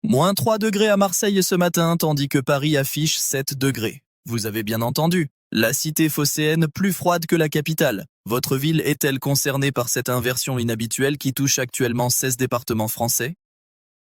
-3 degrés à Marseille ce matin, tandis que Paris affiche 7 degrés. Vous avez bien entendu, la cité phocéenne plus froide que la capitale. Votre ville est-elle concernée par cette inversion inhabituelle qui touche actuellement 16 départements français?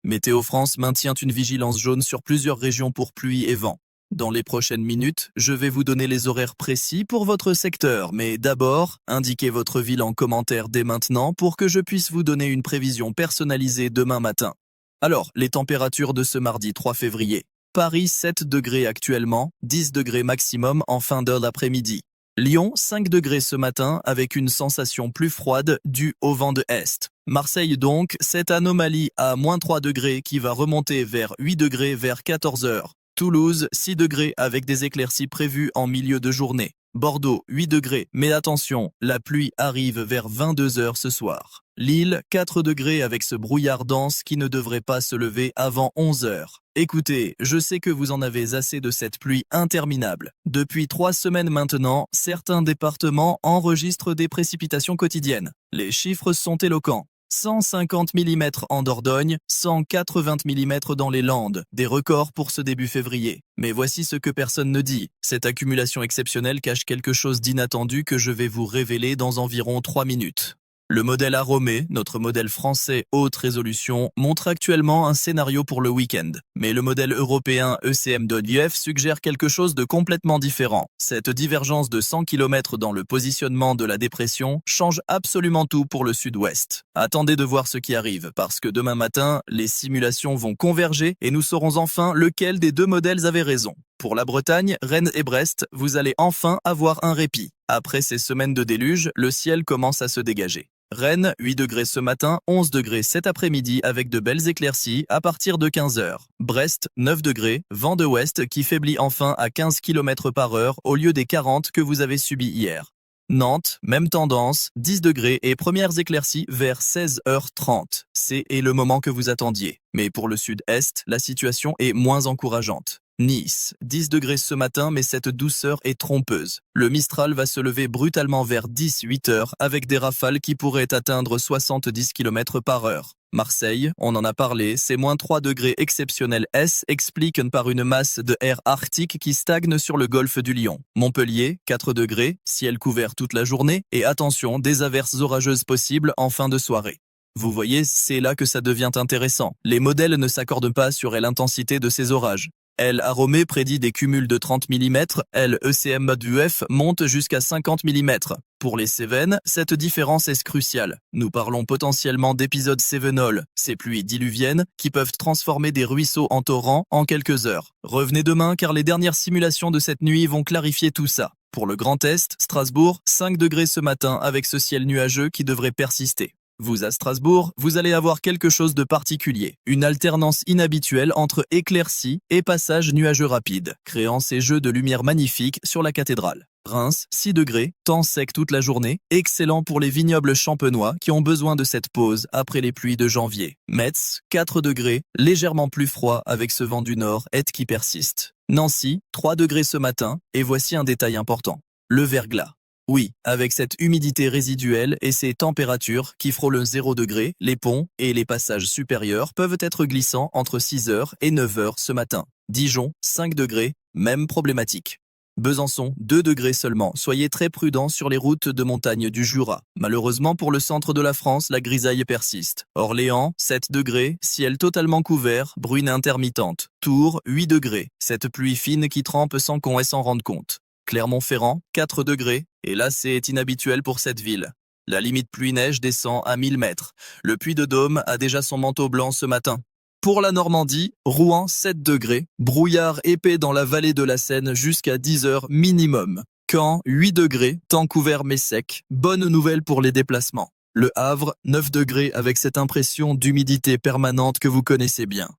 Météo France maintient une vigilance jaune sur plusieurs régions pour pluie et vent. Dans les prochaines minutes, je vais vous donner les horaires précis pour votre secteur, mais d'abord, indiquez votre ville en commentaire dès maintenant pour que je puisse vous donner une prévision personnalisée demain matin. Alors, les températures de ce mardi 3 février. Paris 7 degrés actuellement, 10 degrés maximum en fin d'heure d'après-midi. Lyon 5 degrés ce matin avec une sensation plus froide due au vent de est. Marseille donc, cette anomalie à -3 degrés qui va remonter vers 8 degrés vers 14 heures. Toulouse 6 degrés avec des éclaircies prévues en milieu de journée. Bordeaux 8 degrés, mais attention, la pluie arrive vers 22 heures ce soir. Lille 4 degrés avec ce brouillard dense qui ne devrait pas se lever avant 11 heures. Écoutez, je sais que vous en avez assez de cette pluie interminable. Depuis 3 semaines maintenant, certains départements enregistrent des précipitations quotidiennes. Les chiffres sont éloquents. 150 mm en Dordogne, 180 mm dans les Landes, des records pour ce début février. Mais voici ce que personne ne dit. Cette accumulation exceptionnelle cache quelque chose d'inattendu que je vais vous révéler dans environ 3 minutes. Le modèle Aromé, notre modèle français haute résolution, montre actuellement un scénario pour le week-end. Mais le modèle européen ECM.IF suggère quelque chose de complètement différent. Cette divergence de 100 km dans le positionnement de la dépression change absolument tout pour le sud-ouest. Attendez de voir ce qui arrive, parce que demain matin, les simulations vont converger et nous saurons enfin lequel des deux modèles avait raison. Pour la Bretagne, Rennes et Brest, vous allez enfin avoir un répit. Après ces semaines de déluge, le ciel commence à se dégager. Rennes, 8 degrés ce matin, 11 degrés cet après-midi avec de belles éclaircies à partir de 15 heures. Brest, 9 degrés, vent de ouest qui faiblit enfin à 15 km par heure au lieu des 40 que vous avez subis hier. Nantes, même tendance, 10 degrés et premières éclaircies vers 16h30. C'est le moment que vous attendiez. Mais pour le sud-est, la situation est moins encourageante. Nice, 10 degrés ce matin, mais cette douceur est trompeuse. Le Mistral va se lever brutalement vers 18 heures avec des rafales qui pourraient atteindre 70 km par heure. Marseille, on en a parlé, ces -3 degrés exceptionnels expliquent par une masse de air arctique qui stagne sur le golfe du Lion. Montpellier, 4 degrés, ciel couvert toute la journée et attention, des averses orageuses possibles en fin de soirée. Vous voyez, c'est là que ça devient intéressant. Les modèles ne s'accordent pas sur l'intensité de ces orages. Aromé prédit des cumuls de 30 mm, ECM.IF monte jusqu'à 50 mm. Pour les Cévennes, cette différence est cruciale. Nous parlons potentiellement d'épisodes cévenols, ces pluies diluviennes qui peuvent transformer des ruisseaux en torrents en quelques heures. Revenez demain car les dernières simulations de cette nuit vont clarifier tout ça. Pour le Grand Est, Strasbourg, 5 degrés ce matin avec ce ciel nuageux qui devrait persister. Vous à Strasbourg, vous allez avoir quelque chose de particulier, une alternance inhabituelle entre éclaircies et passages nuageux rapides, créant ces jeux de lumière magnifiques sur la cathédrale. Reims, 6 degrés, temps sec toute la journée, excellent pour les vignobles champenois qui ont besoin de cette pause après les pluies de janvier. Metz, 4 degrés, légèrement plus froid avec ce vent du nord qui persiste. Nancy, 3 degrés ce matin, et voici un détail important, le verglas. Oui, avec cette humidité résiduelle et ces températures qui frôlent 0 degré, les ponts et les passages supérieurs peuvent être glissants entre 6 heures et 9 heures ce matin. Dijon, 5 degrés, même problématique. Besançon, 2 degrés seulement. Soyez très prudents sur les routes de montagne du Jura. Malheureusement pour le centre de la France, la grisaille persiste. Orléans, 7 degrés, ciel totalement couvert, bruine intermittente. Tours, 8 degrés. Cette pluie fine qui trempe sans qu'on s'en rende compte. Clermont-Ferrand, 4 degrés, et là c'est inhabituel pour cette ville. La limite pluie-neige descend à 1000 mètres. Le Puy-de-Dôme a déjà son manteau blanc ce matin. Pour la Normandie, Rouen 7 degrés, brouillard épais dans la vallée de la Seine jusqu'à 10 heures minimum. Caen 8 degrés, temps couvert mais sec, bonne nouvelle pour les déplacements. Le Havre 9 degrés avec cette impression d'humidité permanente que vous connaissez bien.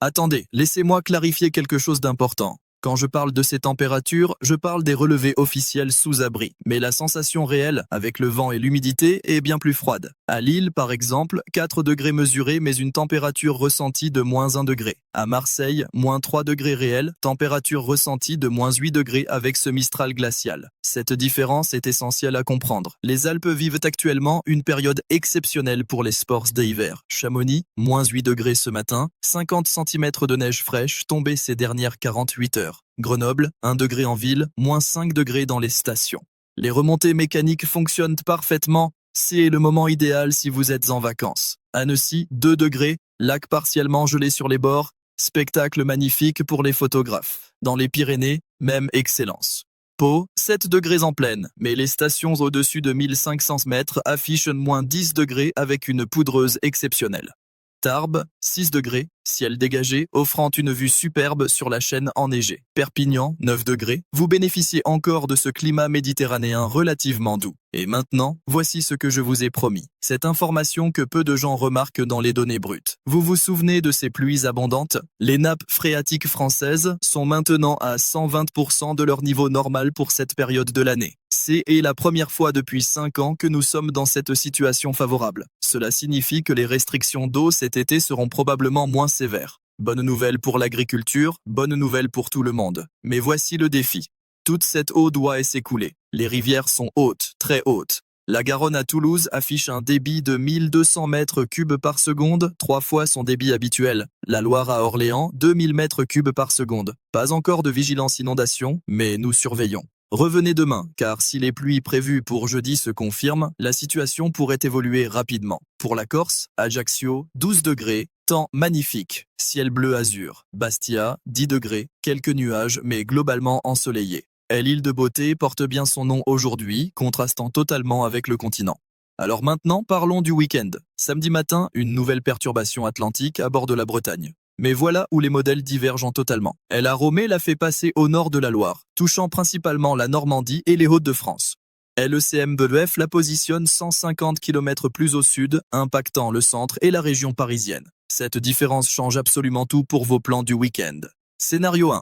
Attendez, laissez-moi clarifier quelque chose d'important. Quand je parle de ces températures, je parle des relevés officiels sous abri, mais la sensation réelle, avec le vent et l'humidité, est bien plus froide. À Lille, par exemple, 4 degrés mesurés mais une température ressentie de -1 degré. À Marseille, -3 degrés réels, température ressentie de -8 degrés avec ce Mistral glacial. Cette différence est essentielle à comprendre. Les Alpes vivent actuellement une période exceptionnelle pour les sports d'hiver. Chamonix, -8 degrés ce matin, 50 cm de neige fraîche tombée ces dernières 48 heures. Grenoble, 1 degré en ville, -5 degrés dans les stations. Les remontées mécaniques fonctionnent parfaitement. C'est le moment idéal si vous êtes en vacances. Annecy, 2 degrés, lac partiellement gelé sur les bords, spectacle magnifique pour les photographes. Dans les Pyrénées, même excellence. Pau, 7 degrés en pleine, mais les stations au-dessus de 1500 mètres affichent -10 degrés avec une poudreuse exceptionnelle. Tarbes, 6 degrés, ciel dégagé, offrant une vue superbe sur la chaîne enneigée. Perpignan, 9 degrés, vous bénéficiez encore de ce climat méditerranéen relativement doux. Et maintenant, voici ce que je vous ai promis. Cette information que peu de gens remarquent dans les données brutes. Vous vous souvenez de ces pluies abondantes? Les nappes phréatiques françaises sont maintenant à 120% de leur niveau normal pour cette période de l'année. C'est la première fois depuis 5 ans que nous sommes dans cette situation favorable. Cela signifie que les restrictions d'eau cet été seront probablement moins sévères. Bonne nouvelle pour l'agriculture, bonne nouvelle pour tout le monde. Mais voici le défi. Toute cette eau doit s'écouler. Les rivières sont hautes, très hautes. La Garonne à Toulouse affiche un débit de 1200 mètres cubes par seconde, 3 fois son débit habituel. La Loire à Orléans, 2000 mètres cubes par seconde. Pas encore de vigilance inondation, mais nous surveillons. Revenez demain, car si les pluies prévues pour jeudi se confirment, la situation pourrait évoluer rapidement. Pour la Corse, Ajaccio, 12 degrés, temps magnifique, ciel bleu azur. Bastia, 10 degrés, quelques nuages, mais globalement ensoleillé. L'île de Beauté porte bien son nom aujourd'hui, contrastant totalement avec le continent. Alors maintenant, parlons du week-end. Samedi matin, une nouvelle perturbation atlantique à bord de la Bretagne. Mais voilà où les modèles divergent totalement. El Aromé l'a fait passer au nord de la Loire, touchant principalement la Normandie et les Hauts-de-France. LECMWF la positionne 150 km plus au sud, impactant le centre et la région parisienne. Cette différence change absolument tout pour vos plans du week-end. Scénario 1.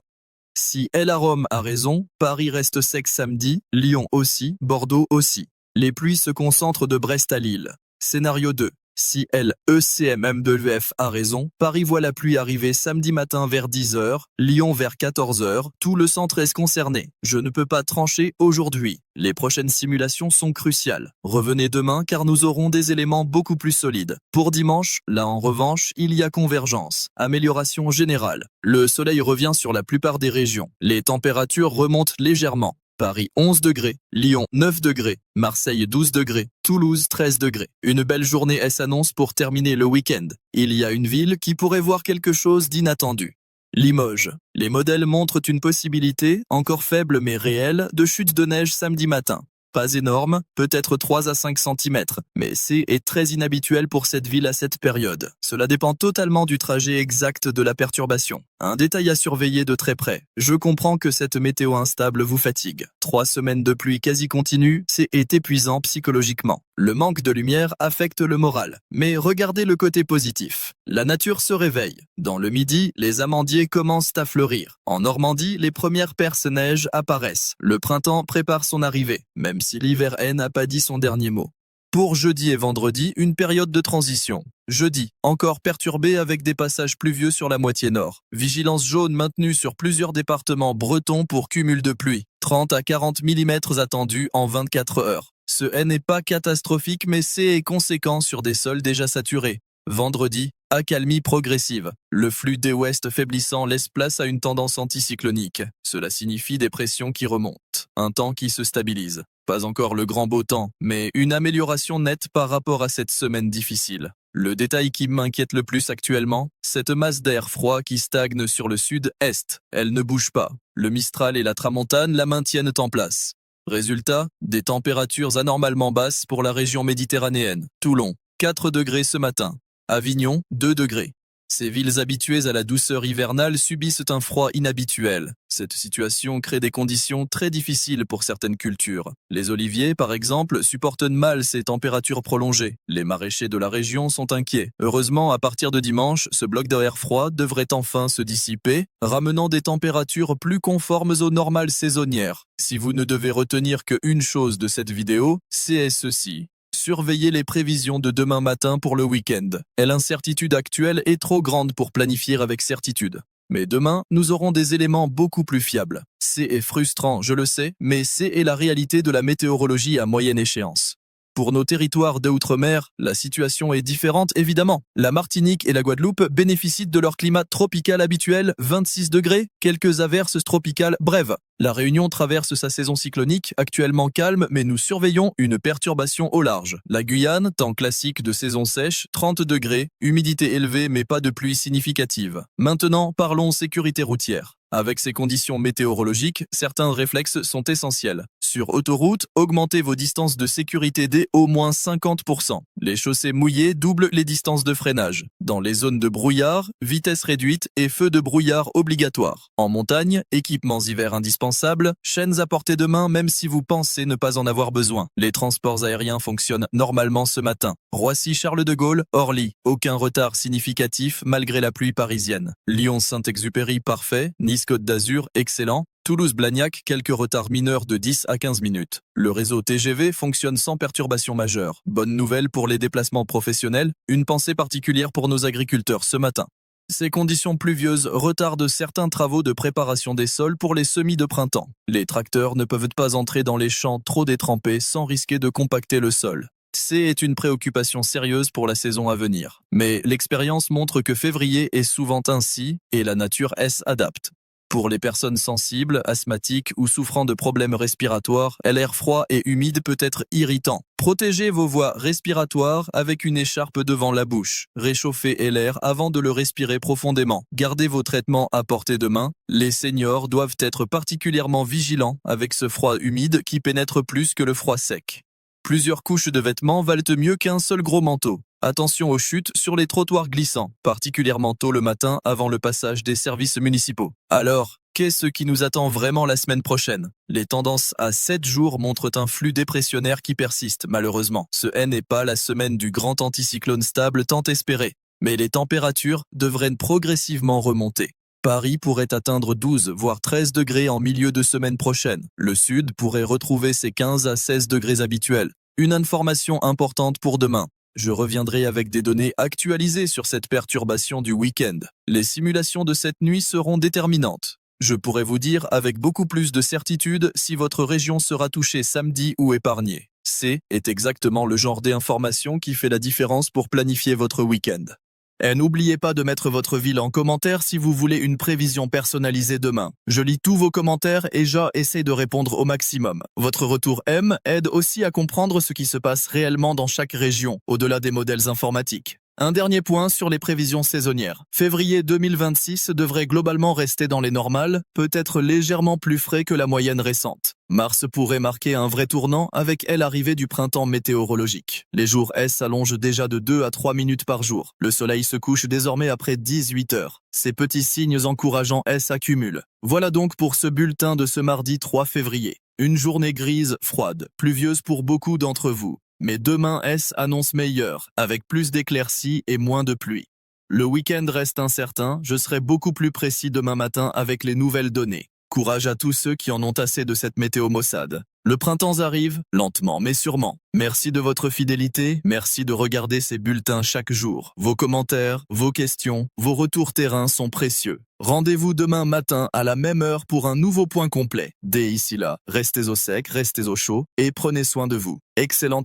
Si El Arome a raison, Paris reste sec samedi, Lyon aussi, Bordeaux aussi. Les pluies se concentrent de Brest à Lille. Scénario 2. Si LECMWF a raison, Paris voit la pluie arriver samedi matin vers 10h, Lyon vers 14h, tout le centre est concerné. Je ne peux pas trancher aujourd'hui. Les prochaines simulations sont cruciales. Revenez demain car nous aurons des éléments beaucoup plus solides. Pour dimanche, là en revanche, il y a convergence. Amélioration générale. Le soleil revient sur la plupart des régions. Les températures remontent légèrement. Paris 11 degrés, Lyon 9 degrés, Marseille 12 degrés, Toulouse 13 degrés. Une belle journée s'annonce pour terminer le week-end. Il y a une ville qui pourrait voir quelque chose d'inattendu. Limoges. Les modèles montrent une possibilité, encore faible mais réelle, de chute de neige samedi matin. Pas énorme, peut-être 3 à 5 cm, mais est très inhabituel pour cette ville à cette période. Cela dépend totalement du trajet exact de la perturbation. Un détail à surveiller de très près. Je comprends que cette météo instable vous fatigue. 3 semaines de pluie quasi continue, est épuisant psychologiquement. Le manque de lumière affecte le moral. Mais regardez le côté positif. La nature se réveille. Dans le Midi, les amandiers commencent à fleurir. En Normandie, les premières perce-neige apparaissent. Le printemps prépare son arrivée, même si l'hiver n'a pas dit son dernier mot. Pour jeudi et vendredi, une période de transition. Jeudi, encore perturbé avec des passages pluvieux sur la moitié nord. Vigilance jaune maintenue sur plusieurs départements bretons pour cumul de pluie. 30 à 40 mm attendus en 24 heures. Ce n'est pas catastrophique mais c'est conséquent sur des sols déjà saturés. Vendredi, accalmie progressive. Le flux des ouest faiblissant laisse place à une tendance anticyclonique. Cela signifie des pressions qui remontent, un temps qui se stabilise. Pas encore le grand beau temps, mais une amélioration nette par rapport à cette semaine difficile. Le détail qui m'inquiète le plus actuellement, cette masse d'air froid qui stagne sur le sud-est. Elle ne bouge pas. Le Mistral et la Tramontane la maintiennent en place. Résultat, des températures anormalement basses pour la région méditerranéenne. Toulon, 4 degrés ce matin. Avignon, 2 degrés. Ces villes habituées à la douceur hivernale subissent un froid inhabituel. Cette situation crée des conditions très difficiles pour certaines cultures. Les oliviers, par exemple, supportent mal ces températures prolongées. Les maraîchers de la région sont inquiets. Heureusement, à partir de dimanche, ce bloc d'air froid devrait enfin se dissiper, ramenant des températures plus conformes aux normales saisonnières. Si vous ne devez retenir qu'une chose de cette vidéo, c'est ceci. Surveillez les prévisions de demain matin pour le week-end. L'incertitude actuelle est trop grande pour planifier avec certitude. Mais demain, nous aurons des éléments beaucoup plus fiables. C'est frustrant, je le sais, mais c'est la réalité de la météorologie à moyenne échéance. Pour nos territoires de Outre-mer, la situation est différente évidemment. La Martinique et la Guadeloupe bénéficient de leur climat tropical habituel, 26 degrés, quelques averses tropicales brèves. La Réunion traverse sa saison cyclonique, actuellement calme, mais nous surveillons une perturbation au large. La Guyane, temps classique de saison sèche, 30 degrés, humidité élevée mais pas de pluie significative. Maintenant, parlons sécurité routière. Avec ces conditions météorologiques, certains réflexes sont essentiels. Sur autoroute, augmentez vos distances de sécurité d'au moins 50%. Les chaussées mouillées doublent les distances de freinage. Dans les zones de brouillard, vitesse réduite et feu de brouillard obligatoire. En montagne, équipements hiver indispensables, chaînes à portée de main même si vous pensez ne pas en avoir besoin. Les transports aériens fonctionnent normalement ce matin. Roissy-Charles de Gaulle, Orly, aucun retard significatif malgré la pluie parisienne. Lyon-Saint-Exupéry, parfait. Nice-Côte d'Azur, excellent. Toulouse-Blagnac, quelques retards mineurs de 10 à 15 minutes. Le réseau TGV fonctionne sans perturbation majeure. Bonne nouvelle pour les déplacements professionnels, une pensée particulière pour nos agriculteurs ce matin. Ces conditions pluvieuses retardent certains travaux de préparation des sols pour les semis de printemps. Les tracteurs ne peuvent pas entrer dans les champs trop détrempés sans risquer de compacter le sol. C'est une préoccupation sérieuse pour la saison à venir. Mais l'expérience montre que février est souvent ainsi et la nature s'adapte. Pour les personnes sensibles, asthmatiques ou souffrant de problèmes respiratoires, l'air froid et humide peut être irritant. Protégez vos voies respiratoires avec une écharpe devant la bouche. Réchauffez l'air avant de le respirer profondément. Gardez vos traitements à portée de main. Les seniors doivent être particulièrement vigilants avec ce froid humide qui pénètre plus que le froid sec. Plusieurs couches de vêtements valent mieux qu'un seul gros manteau. Attention aux chutes sur les trottoirs glissants, particulièrement tôt le matin avant le passage des services municipaux. Alors, qu'est-ce qui nous attend vraiment la semaine prochaine? Les tendances à 7 jours montrent un flux dépressionnaire qui persiste, malheureusement. Ce n'est pas la semaine du grand anticyclone stable tant espéré, mais les températures devraient progressivement remonter. Paris pourrait atteindre 12 voire 13 degrés en milieu de semaine prochaine. Le sud pourrait retrouver ses 15 à 16 degrés habituels. Une information importante pour demain. Je reviendrai avec des données actualisées sur cette perturbation du week-end. Les simulations de cette nuit seront déterminantes. Je pourrais vous dire avec beaucoup plus de certitude si votre région sera touchée samedi ou épargnée. C'est exactement le genre d'information qui fait la différence pour planifier votre week-end. Et n'oubliez pas de mettre votre ville en commentaire si vous voulez une prévision personnalisée demain. Je lis tous vos commentaires et j'essaie de répondre au maximum. Votre retour aide aussi à comprendre ce qui se passe réellement dans chaque région, au-delà des modèles informatiques. Un dernier point sur les prévisions saisonnières. Février 2026 devrait globalement rester dans les normales, peut-être légèrement plus frais que la moyenne récente. Mars pourrait marquer un vrai tournant avec l'arrivée du printemps météorologique. Les jours s'allongent déjà de 2 à 3 minutes par jour. Le soleil se couche désormais après 18 heures. Ces petits signes encourageants s'accumulent. Voilà donc pour ce bulletin de ce mardi 3 février. Une journée grise, froide, pluvieuse pour beaucoup d'entre vous. Mais demain annonce meilleur, avec plus d'éclaircies et moins de pluie. Le week-end reste incertain, je serai beaucoup plus précis demain matin avec les nouvelles données. Courage à tous ceux qui en ont assez de cette météo maussade. Le printemps arrive, lentement mais sûrement. Merci de votre fidélité, merci de regarder ces bulletins chaque jour. Vos commentaires, vos questions, vos retours terrain sont précieux. Rendez-vous demain matin à la même heure pour un nouveau point complet. Dès ici là, restez au sec, restez au chaud et prenez soin de vous. Excellente